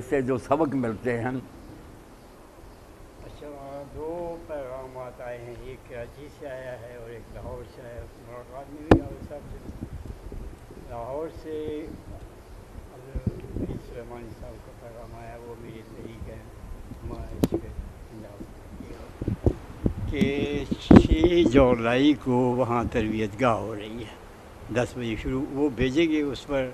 سے جو سبق ملتے ہیں؟ اچھا، وہاں دو پیغامات آئے ہیں، ایک کراچی سے آیا ہے اور ایک لاہور سے آیا ہے. ملاقات نہیں ہوئی آپ صاحب سے. لاہور سے حضرت سلیمانی صاحب کا پیغام آیا، وہ میری تحریک ہے ہمارا اس کے پنجاب کہ 6 جولائی کو وہاں تربیت گاہ ہو رہی ہے، 10 بجے شروع. وہ بھیجیں گے اس پر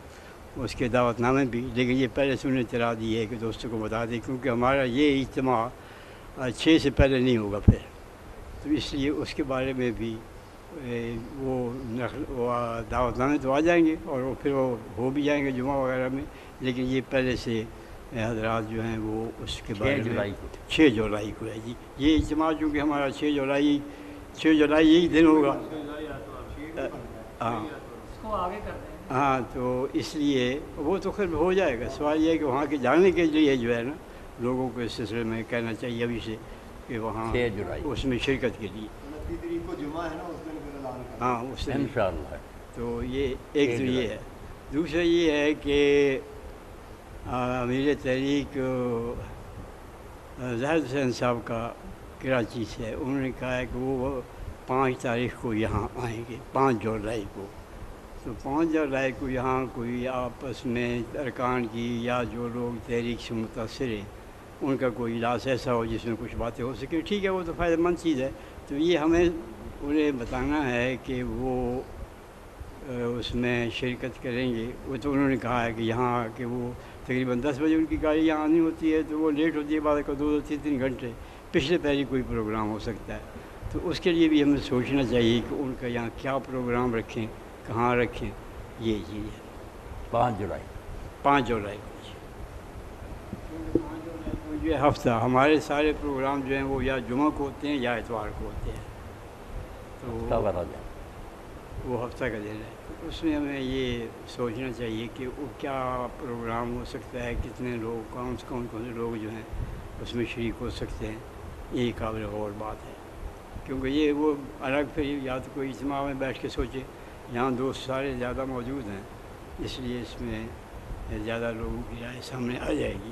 اس کے دعوت نامے بھی، لیکن یہ پہلے سے انہیں اطلاع دی ہے کہ دوستوں کو بتا دیں، کیونکہ ہمارا یہ اجتماع 6 سے پہلے نہیں ہوگا پھر، تو اس لیے اس کے بارے میں بھی وہ دعوت نامے تو آ جائیں گے اور وہ پھر وہ ہو بھی جائیں گے جمعہ وغیرہ میں، لیکن یہ پہلے سے حضرات جو ہیں وہ اس کے بارے میں 6 جولائی کو ہے جی. یہ اجتماع چونکہ ہمارا 6 جولائی یہی دن ہوگا. ہاں تو اس لیے وہ تو خیر ہو جائے گا. سوال یہ ہے کہ وہاں کے جانے کے لیے جو ہے نا لوگوں کو اس سلسلے میں کہنا چاہیے ابھی سے کہ وہاں 6 جولائی اس میں شرکت کے لیے. ہاں اس سے انشاءاللہ. تو یہ ایک تو یہ ہے. دوسرا یہ ہے کہ امیر تحریک زاہد حسین صاحب کا کراچی سے ہے، انہوں نے کہا ہے کہ وہ 5 تاریخ کو یہاں آئیں گے، 5 جولائی کو. تو 5 جولائی کو یہاں کوئی آپس میں ارکان کی یا جو لوگ تحریک سے متاثر ہیں ان کا کوئی اجلاس ایسا ہو جس میں کچھ باتیں ہو سکیں، ٹھیک ہے، وہ تو فائدہ مند چیز ہے. تو یہ ہمیں انہیں بتانا ہے کہ وہ اس میں شرکت کریں گے. وہ تو انہوں نے کہا ہے کہ یہاں آ کے وہ تقریباً 10 بجے ان کی گاڑی یہاں آنی ہوتی ہے، تو وہ لیٹ ہوتی ہے بعد کا 2-3 گھنٹے پچھلے پہلے کوئی پروگرام ہو سکتا ہے. تو اس کے لیے بھی ہمیں سوچنا چاہیے کہ ان کا یہاں کیا پروگرام رکھیں، کہاں رکھیں. یہ چیز ہے 5 جولائی 5 جولائی کو. 5 جولائی کو جو ہے ہفتہ ہمارے سارے پروگرام جو ہیں وہ یا جمعہ کو ہوتے ہیں یا اتوار کو ہوتے ہیں، تو وہ ہفتہ کا دن ہے. اس میں ہمیں یہ سوچنا چاہیے کہ وہ کیا پروگرام ہو سکتا ہے، کتنے لوگ کون سے لوگ جو ہیں اس میں شریک ہو سکتے ہیں. یہی قابل غور بات ہے، کیونکہ یہ وہ الگ پھر یا تو کوئی اجتماع میں بیٹھ کے سوچے. یہاں دوست سارے زیادہ موجود ہیں، اس لیے اس میں زیادہ لوگوں کی رائے سامنے آ جائے گی.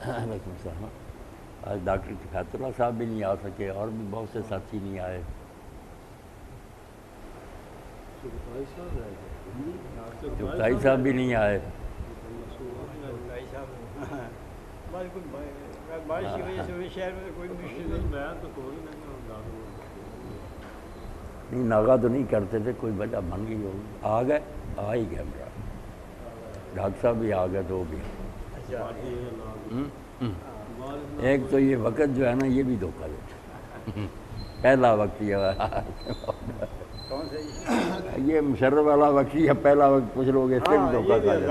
وعلیکم السلام. آج ڈاکٹر کفایت اللہ صاحب بھی نہیں آ سکے اور بھی بہت سے ساتھی نہیں آئے. چغتائی صاحب بھی نہیں آئے. بارش کی وجہ سے شہر میں کوئی مشکل نہیں، ناغا تو نہیں کرتے تھے، کوئی وجہ بن گئی ہوگی. آ گئے، آ ہی گئے. میرا ڈاکٹر صاحب بھی آ گئے، 2 بھی. ایک تو یہ وقت جو ہے نا یہ بھی دھوکہ دیتا. پہلا وقت یہ مشرف والا وقت یا پہلا وقت کچھ لوگ اس سے بھی دھوکہ کھا جاتے ہیں.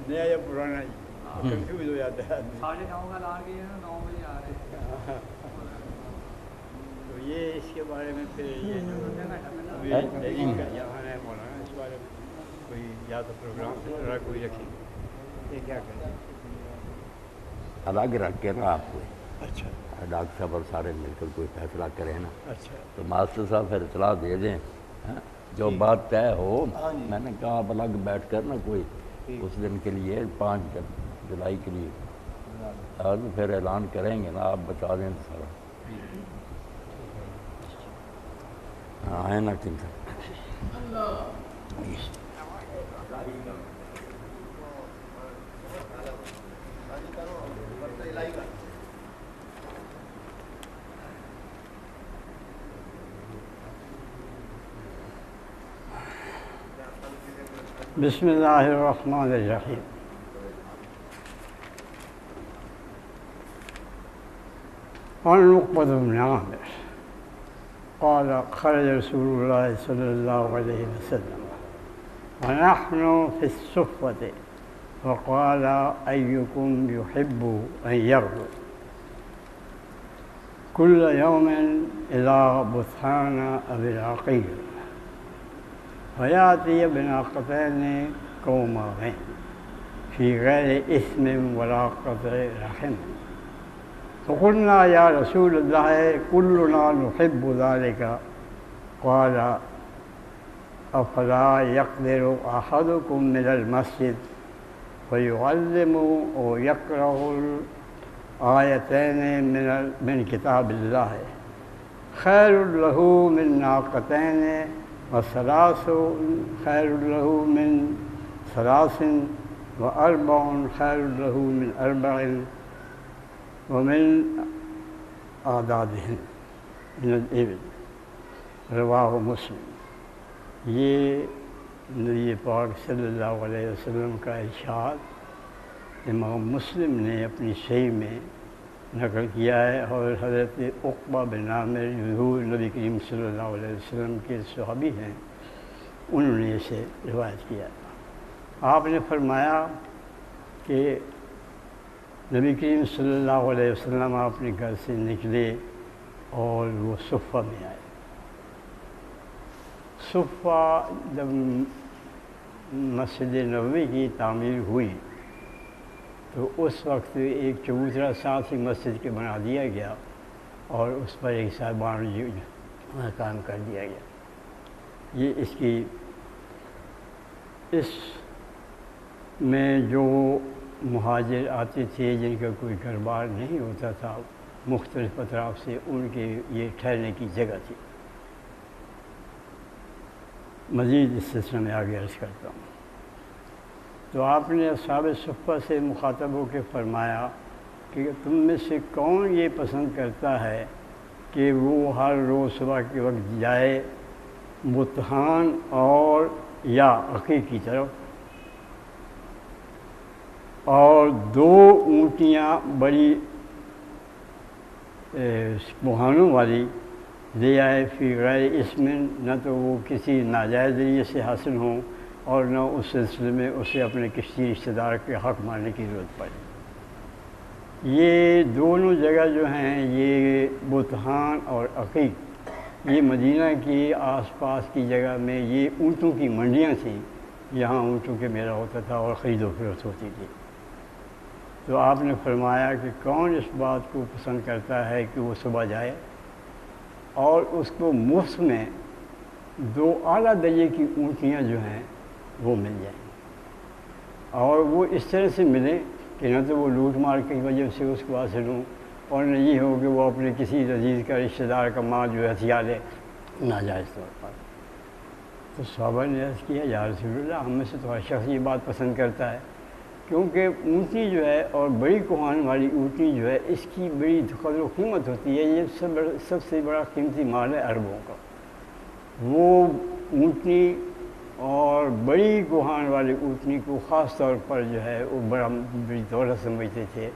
نیا یا پرانا کنفیوز ہو جاتا ہے. 9:30 کا اعلان کیا ہے، 9 بجے آ رہے ہیں. تو یہ اس کے بارے میں پھر یہ جو تحریک کا یہاں ہے مولانا، اس بارے میں کوئی یا تو پروگرام کوئی رکھیں. یہ کیا کریں الگ رکھ کے نا آپ کو. اچھا ڈاکٹر صاحب اور سارے مل کر کوئی فیصلہ کریں نا. اچھا تو ماسٹر صاحب پھر اطلاع دے دیں جو بات طے ہو. میں نے کہا آپ الگ بیٹھ کر نا کوئی اس دن کے لیے 5 جولائی کے لیے آج پھر اعلان کریں گے نا، آپ بتا دیں سارا. ہاں ہے نا ٹھیک ہے. بسم اللہ الرحمن الرحیم. عن بن عامر قال خرج رسول الله صلى الله عليه وسلم ونحن في الصفة فقال أيكم يحب أن يغدو كل يوم إلى بطحان أبي العقيل فيأتي بناقتين كوماوين فی غیر اسم ولا قطع رحم فقلنا یا رسول اللہ کلنا نحب ذلك قال افلا يقدر احدكم من المسجد فيعلم او يقرأ الآيتين من کتاب اللہ خیر له من ناقتين وثلاث خیر له من ثلاث واربع خیر له من اربع ومن اعدادهن من الابل رواہ مسلم۔ یہ نبی پاک صلی اللہ علیہ وسلم کا ارشاد امام مسلم نے اپنی صحیح میں نقل کیا ہے، اور حضرت عقبہ بن عامر حضور نبی کریم صلی اللہ علیہ وسلم کے صحابی ہیں، انہوں نے اسے روایت کیا۔ آپ نے فرمایا کہ نبی کریم صلی اللہ علیہ وسلم اپنے گھر سے نکلے اور وہ صفہ میں آئے۔ صفہ جب مسجد نبوی کی تعمیر ہوئی تو اس وقت ایک چبوترا ساتھ ہی مسجد کے بنا دیا گیا اور اس پر ایک صاحبان کام کر دیا گیا۔ یہ اس میں جو مہاجر آتے تھے جن کا کوئی گھر بار نہیں ہوتا تھا مختلف اطراف سے، ان کے یہ ٹھہرنے کی جگہ تھی۔ مزید اس سلسلے میں آگے عرض کرتا ہوں۔ تو آپ نے اصحاب صفہ سے مخاطب ہو کے فرمایا کہ تم میں سے کون یہ پسند کرتا ہے کہ وہ ہر روز صبح کے وقت جائے بتحان اور یا عقیق کی طرف اور 2 اونٹیاں بڑی بہانوں والی لے آئے فی غیر اسم، نہ تو وہ کسی ناجائز ذریعے سے حاصل ہوں اور نہ اس سلسلے میں اسے اپنے کسی رشتہ دار کے حق ماننے کی ضرورت پڑے۔ یہ دونوں جگہ جو ہیں یہ بتحان اور عقیق، یہ مدینہ کی آس پاس کی جگہ میں یہ اونٹوں کی منڈیاں تھیں، یہاں اونٹوں کے میلہ ہوتا تھا اور خرید و فروخت ہوتی تھی۔ تو آپ نے فرمایا کہ کون اس بات کو پسند کرتا ہے کہ وہ صبح جائے اور اس کو مفت میں 2 اعلیٰ درجے کی اونٹیاں جو ہیں وہ مل جائیں، اور وہ اس طرح سے ملیں کہ نہ تو وہ لوٹ مار کی وجہ سے اس کو حاصل ہوں اور نہ یہ ہو کہ وہ اپنے کسی عزیز کا رشتہ دار کا مال جو ہے ہتھیار لے ناجائز طور پر۔ تو صحابہ نے عرض کیا یا رسول اللہ، ہم میں سے تو ہر شخص یہ بات پسند کرتا ہے، کیونکہ اونٹی جو ہے اور بڑی کوہان والی اونٹی جو ہے اس کی بڑی قدر و قیمت ہوتی ہے، یہ سب سے بڑا قیمتی مال ہے عربوں کا۔ وہ اونٹی اور بڑی کوہان والی اونٹنی کو خاص طور پر جو ہے وہ بڑی دولت سمجھتے تھے،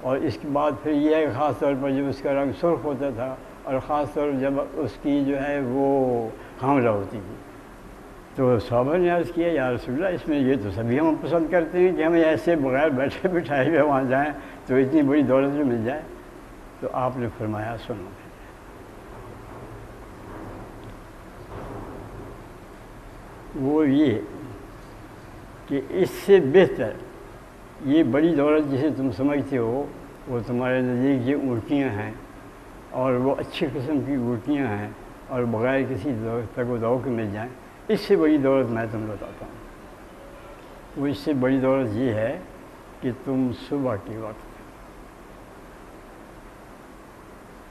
اور اس کے بعد پھر یہ ہے کہ خاص طور پر جب اس کا رنگ سرخ ہوتا تھا اور خاص طور پر جب اس کی جو ہے وہ حاملہ ہوتی تھی، تو صحابہ نے عرض کیا یا رسول اللہ، اس میں یہ تو سبھی ہم پسند کرتے ہیں کہ ہمیں ایسے بغیر بیٹھے بٹھائے ہوئے وہاں جائیں تو اتنی بڑی دولت جو مل جائے۔ تو آپ نے فرمایا سنو، وہ یہ کہ اس سے بہتر یہ بڑی دولت جسے تم سمجھتے ہو وہ تمہارے نزدیک یہ اونٹیاں ہیں، اور وہ اچھی قسم کی اونٹیاں ہیں اور بغیر کسی تگ و دو کے مل جائیں۔ اس سے بڑی دولت میں تم بتاتا ہوں، وہ اس سے بڑی دولت یہ ہے کہ تم صبح کے وقت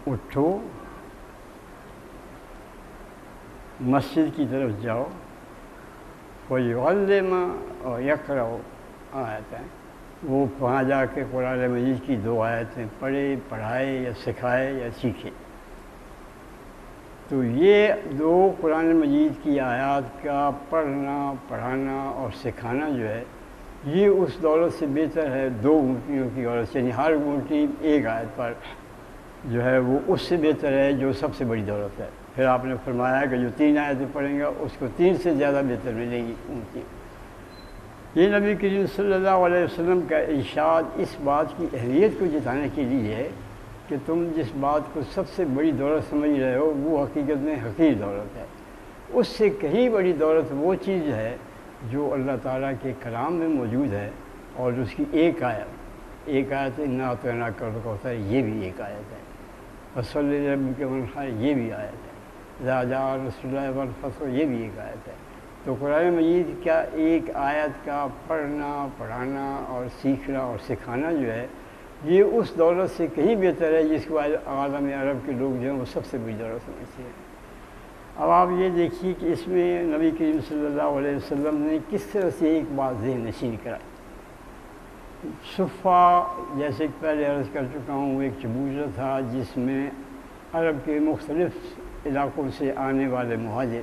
اٹھو، مسجد کی طرف جاؤ، وَيُعَلِّمَ اور يَقْرَأُ آیتیں، وہ وہاں جا کے قرآن مجید کی 2 آیتیں پڑھائے یا سکھائے یا سیکھے۔ تو یہ 2 قرآن مجید کی آیات کا پڑھنا، پڑھانا اور سکھانا جو ہے یہ اس دولت سے بہتر ہے 2 اونٹیوں کی دولت، یعنی ہر اونٹی 1 آیت پر جو ہے وہ اس سے بہتر ہے جو سب سے بڑی دولت ہے۔ پھر آپ نے فرمایا کہ جو 3 آیتیں پڑھیں گا اس کو 3 سے زیادہ بہتر ملے گی اونٹی۔ یہ نبی کریم صلی اللہ علیہ وسلم کا ارشاد اس بات کی اہمیت کو جتانے کے لیے ہے کہ تم جس بات کو سب سے بڑی دولت سمجھ رہے ہو وہ حقیقت میں حقیر دولت ہے۔ اس سے کہیں بڑی دولت وہ چیز ہے جو اللہ تعالیٰ کے کلام میں موجود ہے، اور اس کی ایک آیت انا اعطیناک الکوثر، یہ بھی ایک آیت ہے، فصلی لربک وانحر، یہ بھی آیت ہے، اذا جاء رسول اللہ والفتح، یہ بھی ایک آیت ہے۔ تو قرآن مجید کا ایک آیت کا پڑھنا، پڑھانا اور سیکھنا اور سکھانا جو ہے، یہ اس دولت سے کہیں بہتر ہے جس کو عالم عرب کے لوگ جو ہیں وہ سب سے بڑی دولت سمجھتے ہیں۔ اب آپ یہ دیکھیے کہ اس میں نبی کریم صلی اللہ علیہ وسلم نے کس طرح سے ایک بات ذہن نشین کرائی۔ صفہ، جیسے کہ پہلے عرض کر چکا ہوں، وہ ایک چبوترا تھا جس میں عرب کے مختلف علاقوں سے آنے والے مہاجر،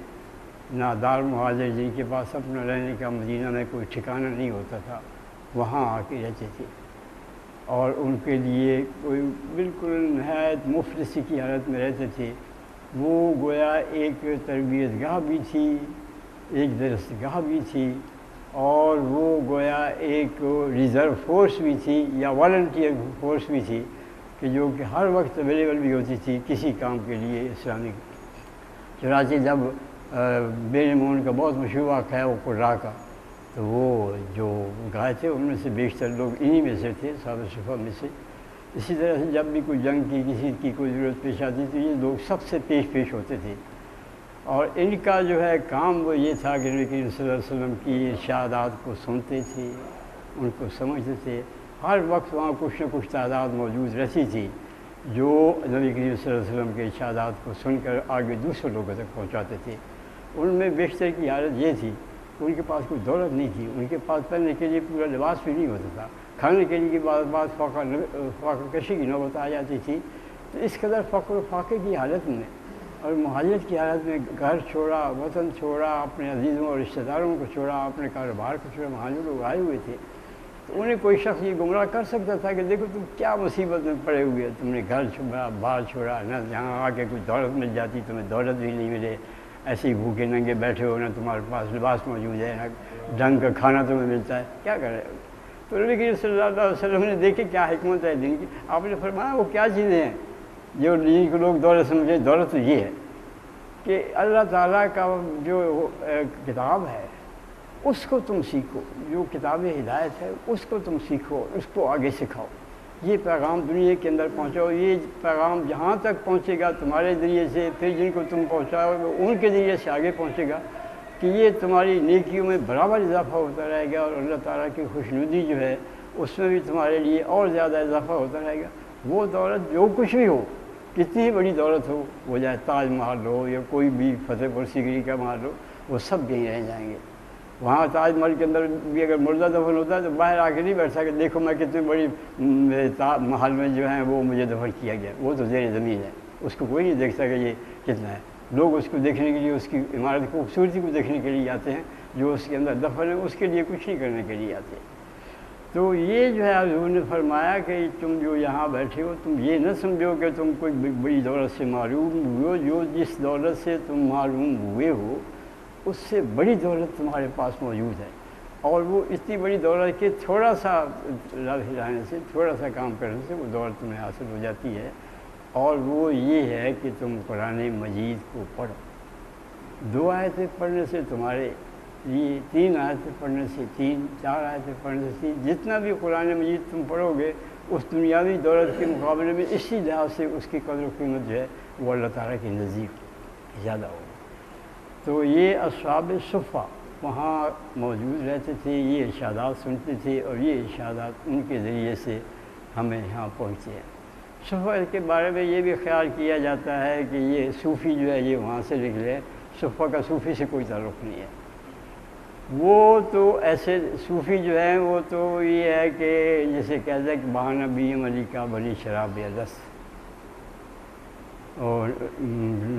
نادار مہاجر جن کے پاس اپنا رہنے کا مدینہ میں کوئی ٹھکانہ نہیں ہوتا تھا، وہاں آ کے رہتے تھے، اور ان کے لیے کوئی بالکل نہایت مفلسی کی حالت میں رہتے تھے۔ وہ گویا ایک تربیت گاہ بھی تھی، ایک درس گاہ بھی تھی، اور وہ گویا ایک ریزرو فورس بھی تھی یا والنٹیئر فورس بھی تھی کہ جو کہ ہر وقت اویلیبل بھی ہوتی تھی کسی کام کے لیے اسلامک۔ چنانچہ جب بیرمون کا بہت مشہور واقعہ ہے وہ قرا کا، تو وہ جو گائے تھے ان میں سے بیشتر لوگ انہی میں سے تھے، صحابہ صفہ میں سے۔ اسی طرح سے جب بھی کوئی جنگ کی کسی کی کوئی ضرورت پیش آتی تو یہ لوگ سب سے پیش ہوتے تھے، اور ان کا جو ہے کام وہ یہ تھا کہ نبی کریم صلی اللہ علیہ وسلم کی ارشادات کو سنتے تھے، ان کو سمجھتے تھے۔ ہر وقت وہاں کچھ نہ کچھ تعداد موجود رہتی تھی جو نبی کریم صلی اللہ علیہ وسلم کے ارشادات کو سن کر آگے دوسرے لوگوں تک پہنچاتے تھے۔ ان میں بیشتر کی حالت یہ تھی کہ ان کے پاس کوئی دولت نہیں تھی، ان کے پاس پہننے کے لیے پورا لباس بھی نہیں ہوتا تھا، کھانے کے لیے بعض فاقہ کشی کی نوبت آ جاتی تھی۔ تو اس قدر فقر و فاقے کی حالت میں اور مہاجرت کی حالت میں گھر چھوڑا، وطن چھوڑا، اپنے عزیزوں اور رشتہ داروں کو چھوڑا، اپنے کاروبار کو چھوڑا، وہاں جو لوگ آئے ہوئے تھے، تو انہیں کوئی شخص یہ گمراہ کر سکتا تھا کہ دیکھو تم کیا مصیبت میں پڑے ہوئے، تم نے گھر چھوڑا، بار چھوڑا، نہ جہاں آ کے کوئی دولت مل جاتی تمہیں دولت بھی نہیں ملے، ایسے ہی بھوکے ننگے بیٹھے ہو، نہ تمہارے پاس لباس موجود ہے، نہ ڈھنگ کا کھانا تمہیں ملتا ہے، کیا کرے۔ تو نبی کریم صلی اللہ علیہ وسلم نے دیکھے کیا حکمت ہے دین کی، آپ نے فرمایا وہ کیا چیزیں ہیں جو دین کو لوگ دولت سمجھے۔ دولت تو یہ ہے کہ اللہ تعالیٰ کا جو کتاب ہے اس کو تم سیکھو، جو کتاب ہدایت ہے اس کو تم سیکھو، اس کو آگے سکھاؤ، یہ پیغام دنیا کے اندر پہنچاؤ۔ یہ پیغام جہاں تک پہنچے گا تمہارے ذریعے سے، پھر جن کو تم پہنچاؤ گے ان کے ذریعے سے آگے پہنچے گا، کہ یہ تمہاری نیکیوں میں برابر اضافہ ہوتا رہے گا، اور اللہ تعالیٰ کی خوشنودی جو ہے اس میں بھی تمہارے لیے اور زیادہ اضافہ ہوتا رہے گا۔ وہ دولت جو کچھ بھی ہو، کتنی بڑی دولت ہو، وہ چاہے تاج محل ہو یا کوئی بھی فتح پور سیکری کا محل ہو، وہ سب یہیں رہ جائیں گے۔ وہاں تاج محل کے اندر بھی اگر مردہ دفن ہوتا ہے تو باہر آ کے نہیں بیٹھ سکتا کہ دیکھو میں کتنی بڑی محل میں جو ہیں وہ مجھے دفن کیا گیا، وہ تو زیر زمین ہے، اس کو کوئی نہیں دیکھتا کہ یہ کتنا ہے۔ لوگ اس کو دیکھنے کے لیے، اس کی عمارت کی خوبصورتی کو دیکھنے کے لیے آتے ہیں، جو اس کے اندر دفن ہے اس کے لیے کچھ نہیں کرنے کے لیے آتے ہیں۔ تو یہ جو ہے حضور نے فرمایا کہ تم جو یہاں بیٹھے ہو، تم یہ نہ سمجھو کہ تم کوئی بڑی دولت سے معروم ہوئے ہو، جو جس دولت سے تم معروم ہوئے ہو اس سے بڑی دولت تمہارے پاس موجود ہے، اور وہ اتنی بڑی دولت کہ تھوڑا سا لب ہلانے سے، تھوڑا سا کام کرنے سے وہ دولت تمہیں حاصل ہو جاتی ہے، اور وہ یہ ہے کہ تم قرآن مجید کو پڑھو۔ 2 آیتیں پڑھنے سے تمہارے یہ 3 آیتیں پڑھنے سے 3، 4 آیتیں پڑھنے سے جتنا بھی قرآن مجید تم پڑھو گے اس دنیاوی دولت کے مقابلے میں اسی لحاظ سے اس کی قدر و قیمت جو ہے وہ اللہ تعالیٰ کے نزدیک زیادہ ہوگی۔ تو یہ اصحاب صفہ وہاں موجود رہتے تھے، یہ ارشادات سنتے تھے، اور یہ ارشادات ان کے ذریعے سے ہمیں یہاں پہنچتے ہیں۔ صفہ کے بارے میں یہ بھی خیال کیا جاتا ہے کہ یہ صوفی جو ہے یہ وہاں سے نکلے، صفہ کا صوفی سے کوئی تعلق نہیں ہے۔ وہ تو ایسے صوفی جو ہیں وہ تو یہ ہے کہ جیسے کہتے ہیں کہ بہانہ بی علی کا بنی شراب رس، اور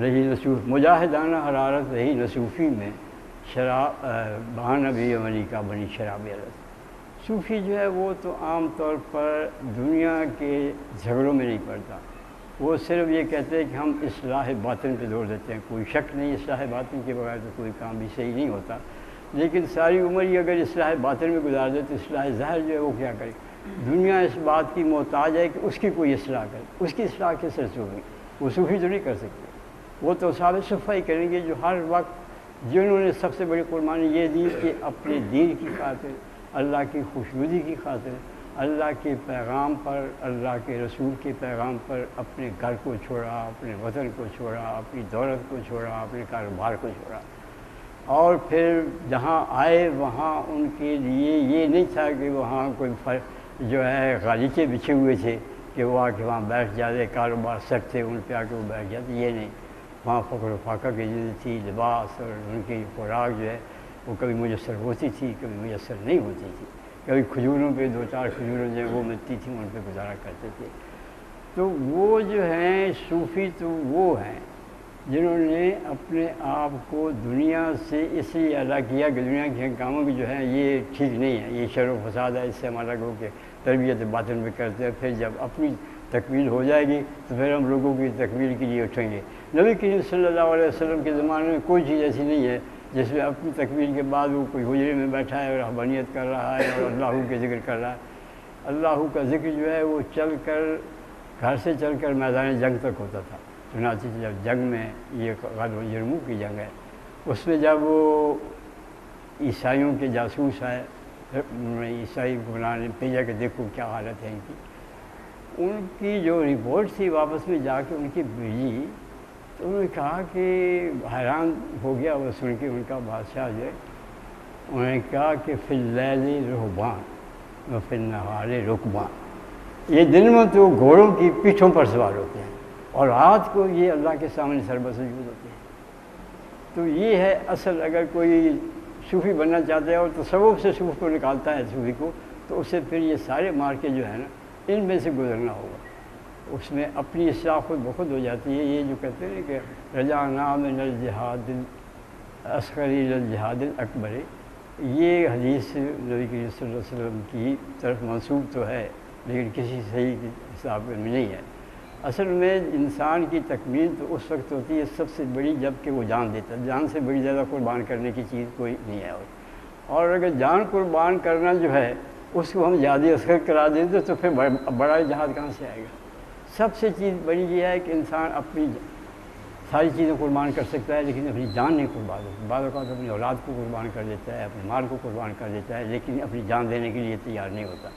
رہی نصوف مجاہدانہ حرارت رہی نصوفی میں، شراب بہانہ بھی عملی کا بنی شراب رس۔ صوفی جو ہے وہ تو عام طور پر دنیا کے جھگڑوں میں نہیں پڑتا، وہ صرف یہ کہتے ہیں کہ ہم اصلاح باطن پہ زور دیتے ہیں۔ کوئی شک نہیں اصلاح باطن کے بغیر تو کوئی کام بھی صحیح نہیں ہوتا، لیکن ساری عمر ہی اگر اصلاح باطن میں گزار دے تو اصلاح ظاہر جو ہے وہ کیا کرے۔ دنیا اس بات کی محتاج ہے کہ اس کی کوئی اصلاح کرے، اس کی اصلاح کس طرح سے ہوگی؟ وہ صوفی تو نہیں کر سکتے، وہ تو صاحب صفہ ہی کریں گے جو ہر وقت جنہوں نے سب سے بڑی قربانی یہ دی کہ اپنے دین کی خاطر، اللہ کی خوشنودی کی خاطر، اللہ کے پیغام پر، اللہ کے رسول کے پیغام پر اپنے گھر کو چھوڑا، اپنے وطن کو چھوڑا، اپنی دولت کو چھوڑا، اپنے کاروبار کو چھوڑا، اور پھر جہاں آئے وہاں ان کے لیے یہ نہیں تھا کہ وہاں کوئی جو ہے غالیچے بچھے ہوئے تھے کہ وہ آ کے وہاں بیٹھ جاتے، کاروبار سیٹ تھے ان پہ آ کے وہ بیٹھ جاتے، یہ نہیں، وہاں فقر و فاقہ کی زندگی تھی، لباس اور ان کی خوراک جو ہے وہ کبھی میسر ہوتی تھی، کبھی میسر نہیں ہوتی تھی، کبھی کھجوروں پہ 2-4 کھجوروں جو وہ ملتی تھیں ان پہ گزارا کرتے تھے۔ تو وہ جو ہیں صوفی تو وہ ہیں جنہوں نے اپنے آپ کو دنیا سے اس لیے الگ کیا کہ دنیا کے کاموں کی جو ہے یہ ٹھیک نہیں ہے، یہ شر و فساد ہے، اس سے ہم الگ ہو کے تربیت باطن میں کرتے ہیں، پھر جب اپنی تکمیل ہو جائے گی تو پھر ہم لوگوں کی تکمیل کے لیے اٹھیں گے۔ نبی کریم صلی اللہ علیہ وسلم کے زمانے میں کوئی چیز ایسی نہیں ہے جس میں اپنی تکمیل کے بعد وہ کوئی حجرے میں بیٹھا ہے اور رہبانیت کر رہا ہے اور اللہ کے ذکر کر رہا ہے۔ اللہ کا ذکر جو ہے وہ چل کر گھر سے چل کر میدان جنگ تک ہوتا تھا۔ چنانچہ جب جنگ میں یہ غزوہ یرموک کی جنگ ہے، اس میں جب وہ عیسائیوں کے جاسوس آئے، انہوں نے عیسائی گمراہ نے بھیجا کہ دیکھو کیا حالت ہے ان کی، ان کی جو رپورٹ تھی واپس میں جا کے ان کی بھیجی، تو انہوں نے کہا کہ حیران ہو گیا وہ سن کے ان کا بادشاہ جو ہے، انہوں نے کہا کہ فی اللیل رہبان و فی النہار رکبان، یہ دن میں تو گھوڑوں کی پیٹھوں پر سوار ہوتے ہیں اور رات کو یہ اللہ کے سامنے سربسجود ہوتے ہیں۔ تو یہ ہے اصل، اگر کوئی صوفی بننا چاہتا ہے اور تصوف سے صوف کو نکالتا ہے صوفی کو، تو اسے پھر یہ سارے مارکے جو ہیں نا ان میں سے گزرنا ہوگا، اس میں اپنی اصلاح خود بخود ہو جاتی ہے۔ یہ جو کہتے ہیں کہ رجعنا من الجہاد الاصغر الی الجہاد الاکبر، یہ حدیث نبی کریم صلی اللہ علیہ وسلم کی طرف منسوب تو ہے لیکن کسی صحیح حساب میں نہیں ہے۔ اصل میں انسان کی تکمیل تو اس وقت ہوتی ہے سب سے بڑی جب کہ وہ جان دیتا ہے، جان سے بڑی زیادہ قربان کرنے کی چیز کوئی نہیں ہے، اور اگر جان قربان کرنا جو ہے اس کو ہم جہاد اصغر کرا دیں تو پھر بڑا جہاد کہاں سے آئے گا؟ سب سے چیز بڑی یہ ہے کہ انسان اپنی ساری چیزیں قربان کر سکتا ہے لیکن اپنی جان نہیں قربان ہوتی۔ بعض اوقات اپنی اولاد کو قربان کر دیتا ہے، اپنے مال کو قربان کر دیتا ہے، لیکن اپنی جان دینے کے لیے تیار نہیں ہوتا۔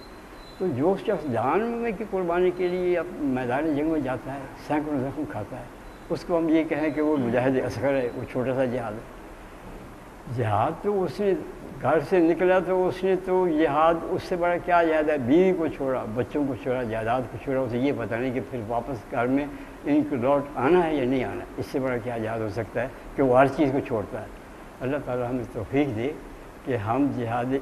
تو جو شخص جان میں کی قربانی کے لیے میدان جنگ میں جاتا ہے، سینکڑوں زخم کھاتا ہے، اس کو ہم یہ کہیں کہ وہ مجاہد اصغر ہے، وہ چھوٹا سا جہاد ہے۔ جہاد تو اس نے گھر سے نکلا تو اس نے تو جہاد اس سے بڑا کیا جہاد ہے، بیوی کو چھوڑا، بچوں کو چھوڑا، جائیداد کو چھوڑا، اسے یہ پتہ نہیں کہ پھر واپس گھر میں ان کو لوٹ آنا ہے یا نہیں آنا، اس سے بڑا کیا جہاد ہو سکتا ہے کہ وہ ہر چیز کو چھوڑتا ہے۔ اللہ تعالیٰ ہمیں توفیق دے کہ ہم جہاد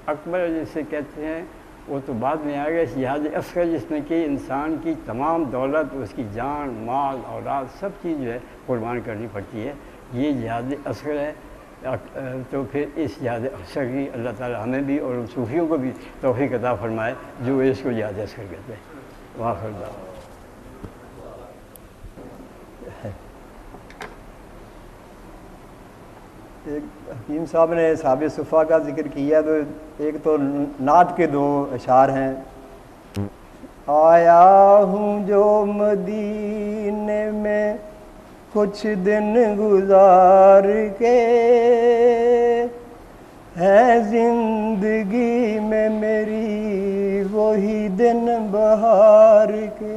اکبر جسے کہتے ہیں وہ تو بعد میں آ گیا، اس جہاد اصغر جس میں کہ انسان کی تمام دولت، اس کی جان، مال، اولاد، سب چیز جو ہے قربان کرنی پڑتی ہے، یہ جہاد اصغر ہے۔ تو پھر اس جہاد اصغر کی اللہ تعالیٰ ہمیں بھی اور صوفیوں کو بھی توفیق عطا فرمائے جو اس کو جہاد اصغر کہتے ہیں۔ وآخر دعوانا۔ حکیم صاحب نے صحاب صفا کا ذکر کیا، تو ایک تو نعت کے 2 اشعار ہیں۔ آیا ہوں جو مدینے میں کچھ دن گزار کے، ہے زندگی میں میری وہی دن بہار کے۔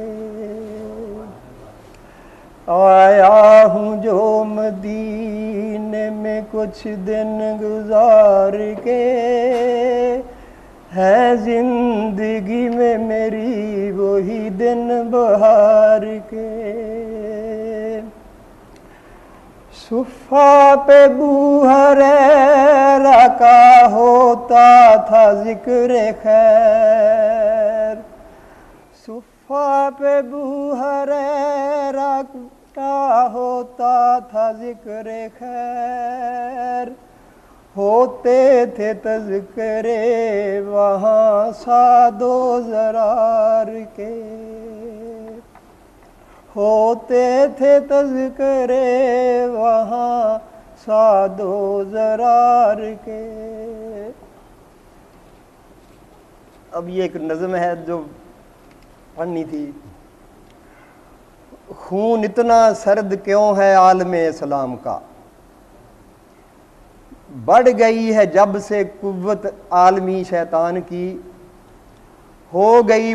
آیا ہوں جو مدینے میں کچھ دن گزار کے، ہے زندگی میں میری وہی دن بہار کے۔ صفا پہ بو ہریرہ کا ہوتا تھا ذکر خیر، صفا پہ بو ہریرہ کا ہوتا تھا ذکر خیر، ہوتے تھے تذکرے وہاں سعد و ضرار کے، ہوتے تھے تذکرے وہاں سعد و ضرار کے۔ اب یہ ایک نظم ہے جو پڑھنی تھی۔ خون اتنا سرد کیوں ہے عالم اسلام کا، بڑھ گئی ہے جب سے قوت عالمی شیطان کی، ہو گئی